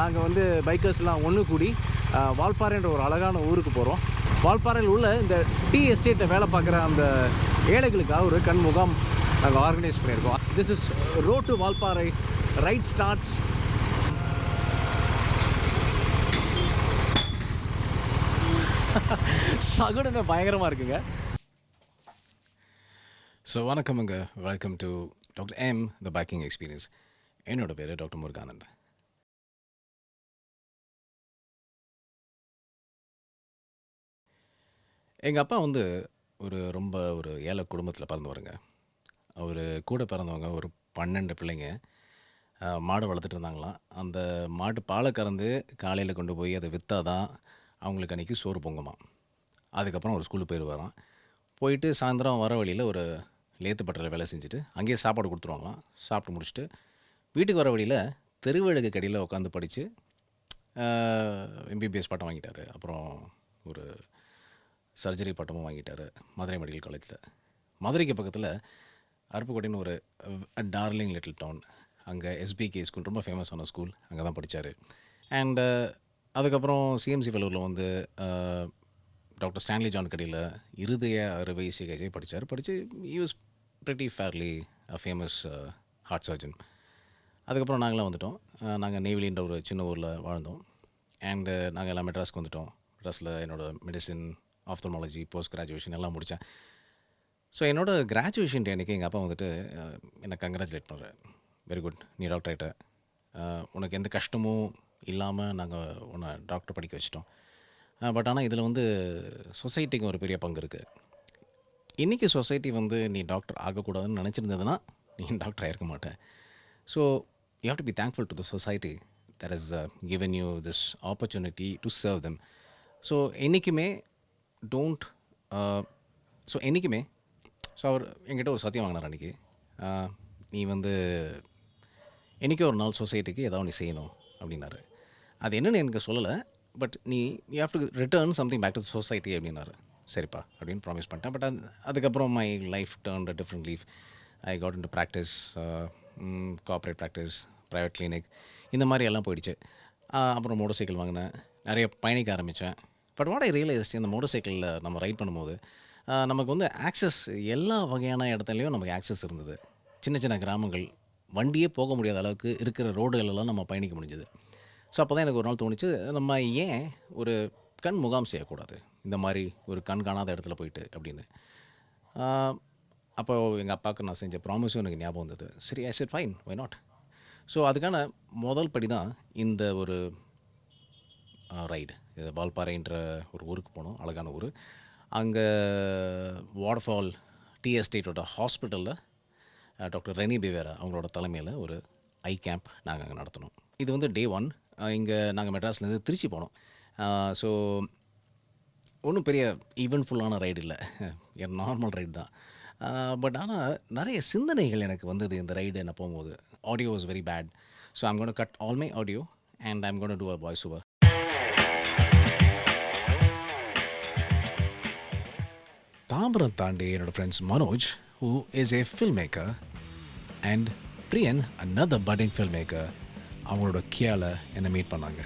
அங்கே வந்து பைக்கர்ஸ்லாம் ஒன்று கூடி வால்பாறைன்ற ஒரு அழகான ஊருக்கு போகிறோம். வால்பாறையில் உள்ள இந்த டீ எஸ்டேட்டை வேலை பார்க்குற அந்த ஏழைகளுக்காக ஒரு கண் முகாம் நாங்கள் ஆர்கனைஸ் பண்ணியிருக்கோம். This is road to Valparai. Right starts சகுனங்க பயங்கரமாக இருக்குங்க. ஸோ வணக்கமுங்க, welcome to doctor M the biking experience. என்னோட பேர் டாக்டர் முருகானந்த். எங்கள் அப்பா வந்து ரொம்ப ஏழை குடும்பத்தில் பிறந்தவருங்க. அவர் கூட பிறந்தவங்க ஒரு 12 பிள்ளைங்க. மாடு வளர்த்துட்டு இருந்தாங்களாம். அந்த மாட்டு பாலை கறந்து காலையில் கொண்டு போய் அதை விற்றா தான் அவங்களுக்கு அன்றைக்கி சோறு பொங்குமா. அதுக்கப்புறம் ஒரு ஸ்கூலுக்கு போயிடுவாராம். போயிட்டு சாயந்தரம் வர வழியில் ஒரு லேத்து பட்டறையில் வேலை செஞ்சுட்டு அங்கேயே சாப்பாடு கொடுத்துருவாங்களாம். சாப்பிட்டு முடிச்சுட்டு வீட்டுக்கு வர வழியில் தெருவழகு கடியில் உட்காந்து படித்து எம்பிபிஎஸ் பட்டம் வாங்கிட்டார். அப்புறம் ஒரு சர்ஜரி பட்டமும் வாங்கிட்டார் மதுரை மெடிக்கல் காலேஜில். மதுரைக்கு பக்கத்தில் அருப்புக்கோட்டைன்னு ஒரு டார்லிங் லிட்டில் டவுன், அங்கே எஸ்பிகே ஸ்கூல், ரொம்ப ஃபேமஸான ஸ்கூல், அங்கே தான் படித்தார். அண்டு அதுக்கப்புறம் சிஎம்சி வெல்லூரில் வந்து டாக்டர் ஸ்டான்லி ஜான் கடியில் இருதய அறுவை சிகிச்சை படித்தார். படித்து use pretty fairly famous heart surgeon. அதுக்கப்புறம் நாங்களாம் வந்துட்டோம். நாங்கள் நெய்வேலின்ற ஒரு சின்ன ஊரில் வாழ்ந்தோம். அண்டு நாங்கள் எல்லாம் மெட்ராஸ்க்கு வந்துட்டோம். மெட்ராஸில் என்னோடய மெடிசின், ஆப்தல்மாலஜி, போஸ்ட் கிராஜுவேஷன் எல்லாம் முடித்தேன். ஸோ என்னோடய கிராஜுவேஷன் டே அன்றைக்கி எங்கள் அப்பா வந்துட்டு என்னை கங்க்ராச்சுலேட் பண்ணுறேன். வெரி குட், நீ டாக்டர் ஆகிட்ட, உனக்கு எந்த கஷ்டமும் இல்லாமல் நாங்கள் உன்னை டாக்டர் படிக்க வச்சிட்டோம். பட் ஆனால் இதில் வந்து சொசைட்டிக்கு ஒரு பெரிய பங்கு இருக்குது. இன்றைக்கி சொசைட்டி வந்து நீ டாக்டர் ஆகக்கூடாதுன்னு நினச்சிருந்ததுன்னா நீ டாக்டர் ஆகிருக்க மாட்டேன். So you have to be thankful to the society that is given you this opportunity to serve them. So என்றைக்குமே டோன்ட் என்றைக்குமே அவர் என்கிட்ட ஒரு சத்தியம் வாங்கினார் அன்றைக்கி. நீ வந்து என்றைக்கே ஒரு நாள் சொசைட்டிக்கு ஏதாவது நீ செய்யணும் அப்படின்னாரு. அது என்னென்னு எனக்கு சொல்லலை, பட் நீ you have to return something back to the society அப்படின்னாரு. சரிப்பா அப்படின்னு ப்ராமிஸ் பண்ணிட்டேன். பட் அதுக்கப்புறம் my life turned a different leaf. I got into practice, corporate practice, private clinic, இந்த மாதிரி எல்லாம் போயிடுச்சு. அப்புறம் மோட்டர் சைக்கிள் வாங்கினேன், நிறைய பயணிக்க ஆரம்பித்தேன். பட் வாட் ஐ ரியலைஸ்ட், இந்த மோட்டர் சைக்கிளில் நம்ம ரைட் பண்ணும்போது நமக்கு வந்து ஆக்சஸ், எல்லா வகையான இடத்துலையும் நமக்கு ஆக்சஸ் இருந்தது. சின்ன சின்ன கிராமங்கள், வண்டியே போக முடியாத அளவுக்கு இருக்கிற ரோடுகளெல்லாம் நம்ம பயணிக்க முடிஞ்சது. ஸோ அப்போ தான் எனக்கு ஒரு நாள் தோணுச்சு, நம்ம ஏன் ஒரு கண் முகாம் செய்யக்கூடாது இந்த மாதிரி ஒரு கண் காணாத இடத்துல போயிட்டு அப்படின்னு. அப்போது எங்கள் அப்பாவுக்கு நான் செஞ்ச ப்ராமிஸும் எனக்கு ஞாபகம் வந்தது. சரி, I said fine, why not. So அதுக்கான முதல் படி தான் இந்த ஒரு ரைடு. இது வால்பாறைன்ற ஒரு ஊருக்கு போனோம், அழகான ஊர். அங்கே வாட்டர்ஃபால் டீ எஸ்டேட்டோட ஹாஸ்பிட்டலில் டாக்டர் ரெனி பிவேரா அவங்களோட தலைமையில் ஒரு ஐ கேம்ப் நாங்கள் அங்கே நடத்தினோம். இது வந்து டே 1. இங்கே நாங்கள் மெட்ராஸ்லேருந்து திருச்சி போனோம். ஸோ ஒன்றும் பெரிய ஈவெண்ட்ஃபுல்லான ரைடு இல்லை, என் நார்மல் ரைடு தான். பட் ஆனால் நிறைய சிந்தனைகள் எனக்கு வந்தது இந்த ரைடு என்ன போகும்போது. Audio was very bad. So I'm gonna cut all my audio and I'm gonna do a voice over. Tambaram தாண்டி என்னோடய friends Manoj, who is a filmmaker, and Priyan, another budding filmmaker, அவங்களோட கியாவில் என்னை மீட் பண்ணாங்க.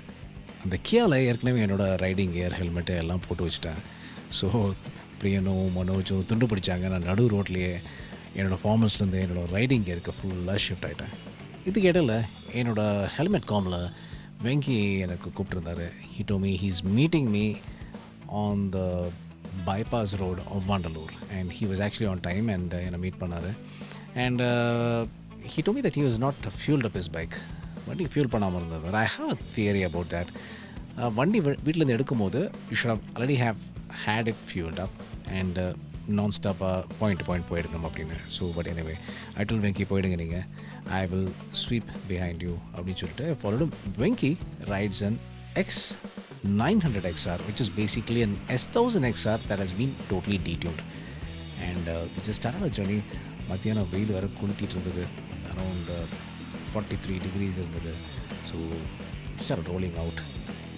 அந்த கியாவில் ஏற்கனவே என்னோடய ரைடிங் கியர், ஹெல்மெட்டு எல்லாம் போட்டு வச்சுட்டேன். ஸோ பிரியனும் மனோஜும் துண்டு பிடிச்சாங்க. நான் நடு ரோட்லேயே என்னோடய ஃபார்மல்ஸ்லேருந்து என்னோடய ரைடிங் கியருக்கு ஃபுல்லாக ஷிஃப்ட் ஆகிட்டேன். இதுக்கு இடையில் என்னோடய ஹெல்மெட் காமில் வெங்கி எனக்கு கூப்பிட்டுருந்தாரு. he told me he's meeting me on the bypass road of Vandalur, and he was actually on time and என்னை மீட் பண்ணார். And he told me that he was not fueled up his bike. வண்டி fuel பண்ணாமல் இருந்தது. I have a theory about that. வண்டி வீட்டிலேருந்து எடுக்கும்போது you should have already have had it fuelled up and நான் ஸ்டாப்பாக பாயிண்ட் டு பாயிண்ட் போயிடணும் அப்படின்னு. So but anyway I told Venky, போயிடுங்க நீங்கள், I will sweep behind you அப்படின்னு சொல்லிட்டு followed. Venky rides an X900 XR, which is basically an S1000 XR that has been totally detuned. And we just started our journey. மத்தியானம் வெயில் வர கொளுத்திட்டு இருந்தது, around 43 degrees இருந்தது. So started rolling out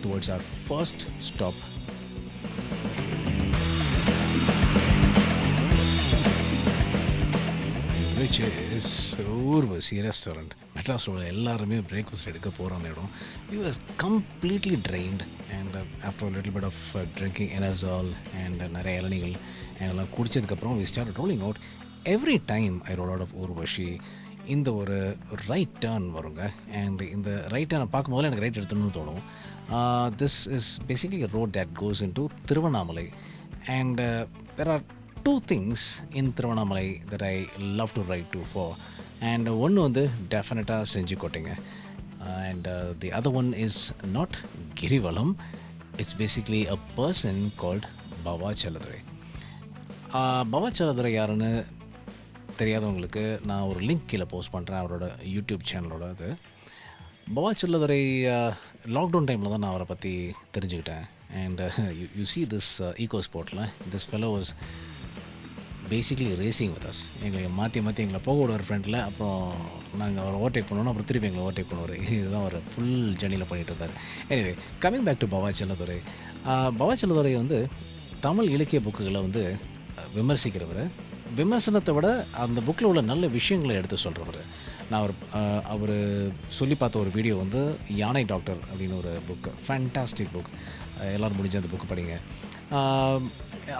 towards our first stop. which is Urvashi restaurant. மெட்ராஸோட எல்லாருமே breakfast எடுக்க போகிற அந்த இடம். We were completely drained and after a little bit of drinking enerzol and நிறைய இளநிகள் எல்லாம் குடித்ததுக்கப்புறம் we started rolling out. Every time I roll out of Urvashi இந்த ஒரு ரைட் டேர்ன் வருங்க. அண்ட் இந்த ரைட் டேர்னை பார்க்கும்போது எனக்கு ரைட் எடுத்துன்னு தோணும். This is basically a road that goes into Tiruvannamalai. And there are two things in Tiruvannamalai that I love to ride to for. And ஒன்று வந்து டெஃபினட்டாக செஞ்சுக்கோட்டைங்க. And the other one is not Girivalam. It's basically a person called பவா செல்லதுரை. பவா செல்லதுரை யாருன்னு தெரியாதவங்களுக்கு நான் ஒரு link கீழே post பண்ணுறேன், அவரோட யூடியூப் சேனலோட. அது பவா செல்லதுரை லாக்டவுன் டைமில் தான் நான் அவரை பற்றி தெரிஞ்சுக்கிட்டேன். And you see this eco ஸ்போர்ட்டில் this fellow was basically racing with us. எங்களை மாற்றி எங்களை போக விடுவார் ஃப்ரெண்டில். அப்புறம் நாங்கள் அவரை ஓவர்டேக் பண்ணுவோம், அப்புறம் திருப்பி எங்களை ஓவர்டேக் பண்ணுவார். இதுதான் ஒரு ஃபுல் ஜர்னியில் பண்ணிகிட்டு இருந்தார். எனிவே கம்மிங் பேக் டு பவா செல்லதுரை. பவா செல்லதுரை வந்து தமிழ் இலக்கிய புக்குகளை வந்து விமர்சிக்கிறவர். விமர்சனத்தை விட அந்த புக்கில் உள்ள நல்ல விஷயங்களை எடுத்து சொல்கிறவர். நான் அவர் சொல்லி பார்த்த ஒரு வீடியோ வந்து யானை டாக்டர் அப்படின்னு ஒரு புக்கு, ஃபேண்டாஸ்டிக் புக். எல்லோரும் முடிஞ்ச அந்த புக்கு படிங்க.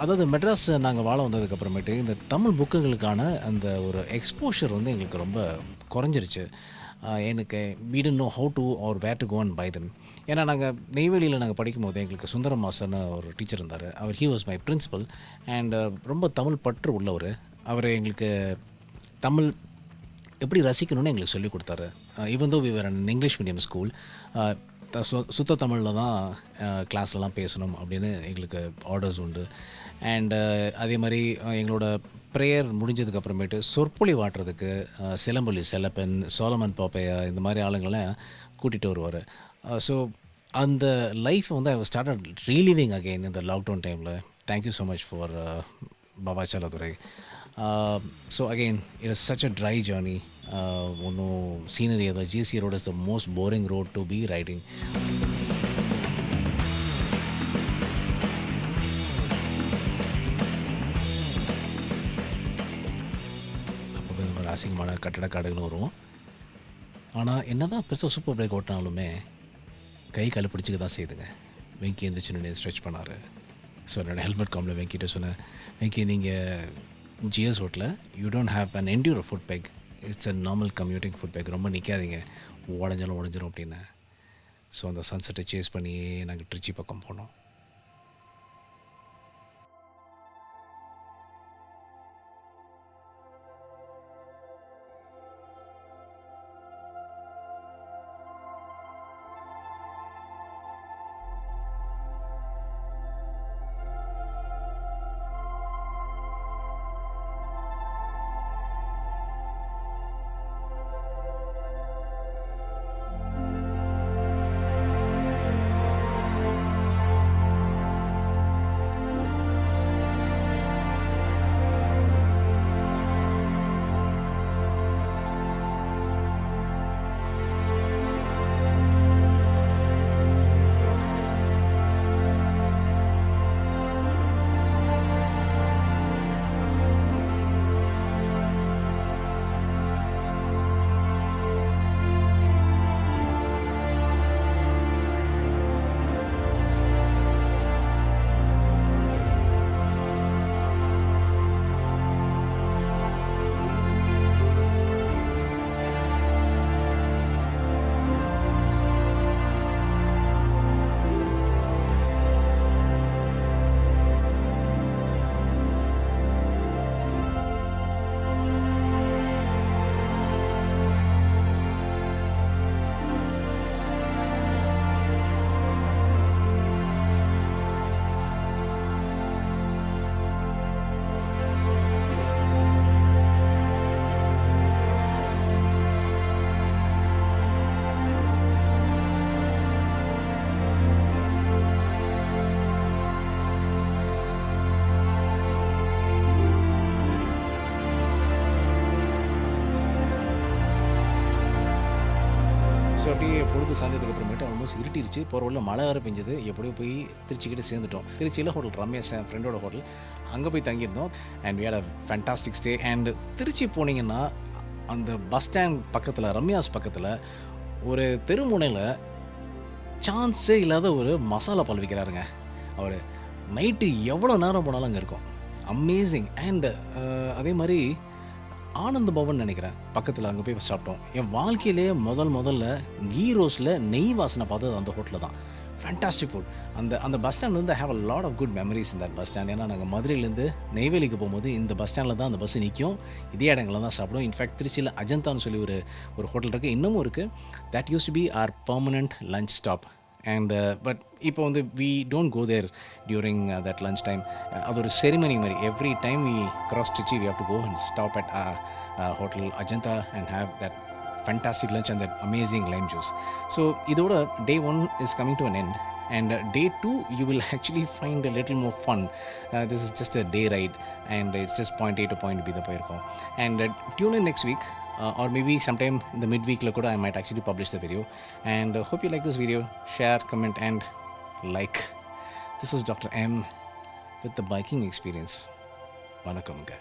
அதாவது மெட்ராஸ் நாங்கள் வாழ வந்ததுக்கப்புறமேட்டு இந்த தமிழ் புக்குகளுக்கான அந்த ஒரு எக்ஸ்போஷர் வந்து எங்களுக்கு ரொம்ப குறைஞ்சிருச்சு. எனக்கு we didn't know how to or where to go and buy them. ஏன்னா நாங்கள் நெய்வேலியில் நாங்கள் படிக்கும்போது எங்களுக்கு சுந்தரம் மாஸ்டர்னு ஒரு டீச்சர் இருந்தார். அவர் he was my principal and ரொம்ப தமிழ் பற்று உள்ளவர். அவர் எங்களுக்கு தமிழ் எப்படி ரசிக்கணும்னு எங்களுக்கு சொல்லிக் கொடுத்தாரு. Even though we were in an English medium school, சுத்த தமிழில் தான் கிளாஸ்லலாம் பேசணும் அப்படின்னு எங்களுக்கு ஆர்டர்ஸ் உண்டு. அண்டு அதே மாதிரி எங்களோட ப்ரேயர் முடிஞ்சதுக்கப்புறமேட்டு சொற்பொழி வாட்டுறதுக்கு சிலம்பொலி செல்லப்பன், சோலமன் பாப்பையா இந்த மாதிரி ஆளுங்களாம் கூட்டிகிட்டு வருவார். ஸோ அந்த லைஃப் வந்து ஐ ஸ்டார்டட் ரீலிவிங் அகெயின் இந்த லாக்டவுன் டைமில். Thank you so much for Bava Chelladurai. So again it is such a dry journey. ஒன்றும் சீனரி அது GST road is the most boring road to be riding. அப்போ இந்த மாதிரி அசிங்கமான கட்டடக்காடுகள் வரும். ஆனால் என்ன தான் பெருசாக சூப்பர் பைக் ஓட்டினாலுமே கை கால் பிடிச்சிக்க தான் செய்யுதுங்க. வெங்கி எழுந்திரிச்சு ஸ்ட்ரெச் பண்ணார். ஸோ என்னோடய ஹெல்மெட் காமில் வெங்கிட்ட சொன்னேன், வெங்கி நீங்கள் ஜிஎஸ் ஓட்டில் you don't have an enduro foot peg, it's a normal commuting foot peg, ரொம்ப நிற்காதீங்க, உடஞ்சாலும் உடஞ்சிரும் அப்படின்னு. ஸோ அந்த சன்செட்டை சேஸ் பண்ணி நாங்கள் ட்ரிச்சி பக்கம் போனோம். ஸோ அப்படியே பொழுது சாய்ந்ததுக்கு அப்புறமேட்டு ஆல்மோஸ்ட் இருட்டிருச்சு. போகிற வழியில் மழை வேறு பெஞ்சது. எப்படியோ போய் திருச்சிக்கிட்ட சேர்ந்துட்டோம். திருச்சியில் ஹோட்டல் ரமேஷ், என் ஃப்ரெண்டோட ஹோட்டல், அங்கே போய் தங்கியிருந்தோம். And we had a fantastic stay. And Trichy போனீங்கன்னா அந்த பஸ் ஸ்டாண்ட் பக்கத்தில், ரம்யாஸ் பக்கத்தில் ஒரு தெருமுனையில் சான்ஸே இல்லாத ஒரு மசாலா பால் விற்கிறாருங்க. அவர் நைட்டு எவ்வளோ நேரம் போனாலும் அங்கே இருக்கும். அமேசிங். அண்ட் அதே மாதிரி ஆனந்த பவன் நினைக்கிறேன் பக்கத்தில், அங்கே போய் சாப்பிட்டோம். என் வாழ்க்கையிலே முதல்ல கீ ரோஸில் நெய் வாசனை பார்த்தது அந்த ஹோட்டலில் தான். Fantastic food. அந்த பஸ் ஸ்டாண்ட் வந்து have a lot of good memories இந்த பஸ் ஸ்டாண்ட். ஏன்னா நாங்கள் மதுரையிலேருந்து நெய்வேலிக்கு போகும்போது இந்த பஸ் ஸ்டாண்டில் தான் அந்த பஸ் நிற்கும். இதே இடங்களில் தான் சாப்பிடுவோம். இன்ஃபேக்ட் திருச்சியில் அஜந்தான்னு சொல்லி ஒரு ஹோட்டல் இருக்குது, இன்னமும் இருக்குது. That use to be our permanent lunch stop. And but இப்போ வந்து we don't go there during that lunch time. அது ஒரு செரிமனி மாதிரி. Every time we cross Trichy we have to go and stop at hotel Ajantha and have that fantastic lunch and that amazing lime juice. So idoda day 1 is coming to an end, and day 2 you will actually find a little more fun. This is just a day ride and it's just point A to point B the poirkom. And tune in next week, or maybe sometime in the midweek la kuda I might actually publish the video. And hope you like this video. Share, comment and like. This is Dr. M with the biking experience. Vanakamungo.